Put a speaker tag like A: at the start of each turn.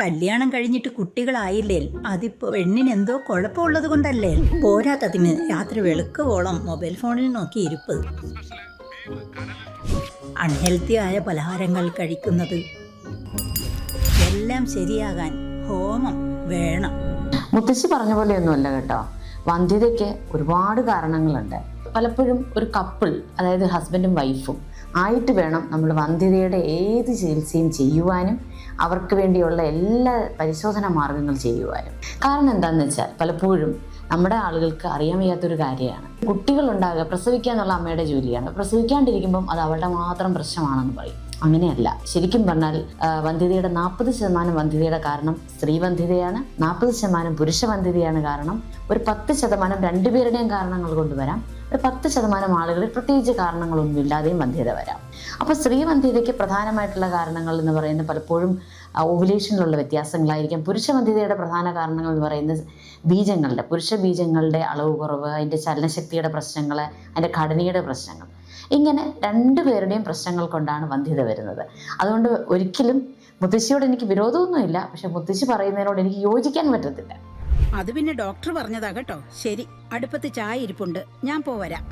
A: കല്യാണം കഴിഞ്ഞിട്ട് കുട്ടികളായില്ലേ, അതിപ്പോ പെണ്ണിന് എന്തോ കുഴപ്പമുള്ളത് കൊണ്ടല്ലേ. പോരാത്തതിന് രാത്രി വെളുക്കുവോളം മൊബൈൽ ഫോണിൽ നോക്കി ഇരിപ്പ്, അൺഹെൽത്തി ആയ പലഹാരങ്ങൾ കഴിക്കുന്നത്. എല്ലാം ശരിയാകാൻ ഹോമം വേണം.
B: മുത്തശ്ശി പറഞ്ഞ പോലെയൊന്നുമല്ല കേട്ടോ. വന്ധ്യതയ്ക്ക് ഒരുപാട് കാരണങ്ങളുണ്ട്. പലപ്പോഴും ഒരു കപ്പിൾ, അതായത് ഹസ്ബൻഡും വൈഫും ആയിട്ട് വേണം നമ്മൾ വന്ധ്യതയുടെ ഏത് ചികിത്സയും ചെയ്യുവാനും അവർക്ക് വേണ്ടിയുള്ള എല്ലാ പരിശോധനാ മാർഗങ്ങൾ ചെയ്യുവാനും. കാരണം എന്താണെന്ന് വെച്ചാൽ പലപ്പോഴും നമ്മുടെ ആളുകൾക്ക് അറിയാൻ വയ്യാത്തൊരു കാര്യമാണ് കുട്ടികളുണ്ടാകുക. പ്രസവിക്കുക എന്നുള്ള അമ്മയുടെ ജോലിയാണ്. പ്രസവിക്കാണ്ടിരിക്കുമ്പം അത് അവളുടെ മാത്രം പ്രശ്നമാണെന്ന് പറയും. അങ്ങനെയല്ല. ശരിക്കും പറഞ്ഞാൽ വന്ധ്യതയുടെ 40% വന്ധ്യതയുടെ കാരണം സ്ത്രീ വന്ധ്യതയാണ്, 40% പുരുഷ വന്ധ്യതയാണ് കാരണം. ഒരു 10% രണ്ടുപേരുടെയും കാരണങ്ങൾ കൊണ്ടുവരാം. ഒരു 10% ആളുകളിൽ പ്രത്യേകിച്ച് കാരണങ്ങളൊന്നുമില്ലാതെയും വന്ധ്യത വരാം. അപ്പോൾ സ്ത്രീ വന്ധ്യതയ്ക്ക് പ്രധാനമായിട്ടുള്ള കാരണങ്ങൾ എന്ന് പറയുന്നത് പലപ്പോഴും ഓവുലേഷനിലുള്ള വ്യത്യാസങ്ങളായിരിക്കാം. പുരുഷ വന്ധ്യതയുടെ പ്രധാന കാരണങ്ങൾ എന്ന് പറയുന്നത് പുരുഷ ബീജങ്ങളുടെ അളവ് കുറവ്, അതിൻ്റെ ചലനശക്തിയുടെ പ്രശ്നങ്ങൾ, അതിൻ്റെ ഘടനയുടെ പ്രശ്നങ്ങൾ. ഇങ്ങനെ രണ്ടുപേരുടെയും പ്രശ്നങ്ങൾ കൊണ്ടാണ് വന്ധ്യത വരുന്നത്. അതുകൊണ്ട് ഒരിക്കലും മുത്തശ്ശിയോട് എനിക്ക് വിരോധമൊന്നുമില്ല, പക്ഷെ മുത്തശ്ശി പറയുന്നതിനോട് എനിക്ക് യോജിക്കാൻ പറ്റത്തില്ല.
A: അത് പിന്നെ ഡോക്ടർ പറഞ്ഞതാ കേട്ടോ. ശരി, അടുപ്പത്ത് ചായ ഇരിപ്പുണ്ട്, ഞാൻ പോവരാം.